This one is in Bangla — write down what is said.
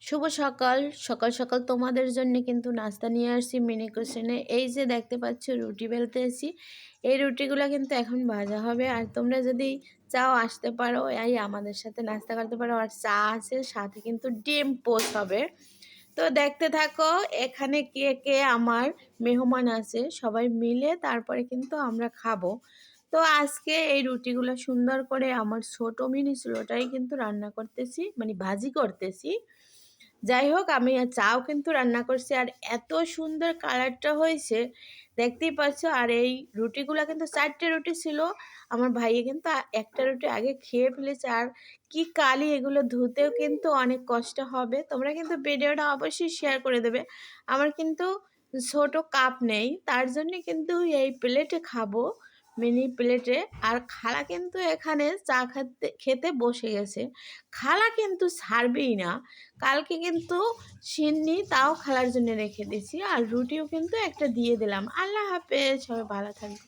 শুভ সকাল। সকাল সকাল তোমাদের জন্য কিন্তু নাস্তা নিয়ে আসছি মিনি কিচেনে। এই যে দেখতে পাচ্ছ রুটি বেলতে এসেছি। এই রুটিগুলো কিন্তু এখন ভাজা হবে। আর তোমরা যদি চাও আসতে পারো, এই আমাদের সাথে নাস্তা করতে পারো। আর চা আছে, সাথে কিন্তু ডিম পোস্ট হবে। তো দেখতে থাকো এখানে কে কে আমার মেহমান আছে, সবাই মিলে তারপরে কিন্তু আমরা খাবো। তো আজকে এই রুটিগুলো সুন্দর করে আমার ছোট মিনি চুলোটাই কিন্তু রান্না করতেছি, মানে ভাজি করতেছি। যাই হোক, আমি চাও কিন্তু রান্না করছি। আর এত সুন্দর কালারটা হয়েছে দেখতেই পাচ্ছ। আর এই রুটিগুলো কিন্তু 4টে রুটি ছিল। আমার ভাইয়ে কিন্তু একটা রুটি আগে খেয়ে ফেলেছে। আর কি কালি, এগুলো ধুতেও কিন্তু অনেক কষ্ট হবে। তোমরা কিন্তু ভিডিওটা অবশ্যই শেয়ার করে দেবে। আমার কিন্তু ছোট কাপ নেই, তার জন্য কিন্তু এই প্লেটে খাবো, মিনি প্লেটে। আর খালা কিন্তু এখানে চা খেতে খেতে বসে গেছে। খালা কিন্তু ছাড়বেই না। কালকে কিন্তু সিন্নি তাও খালার জন্য রেখে দিয়েছি। আর রুটিও কিন্তু একটা দিয়ে দিলাম। আল্লাহ হাফেজ, সবাই ভালো থাকবে।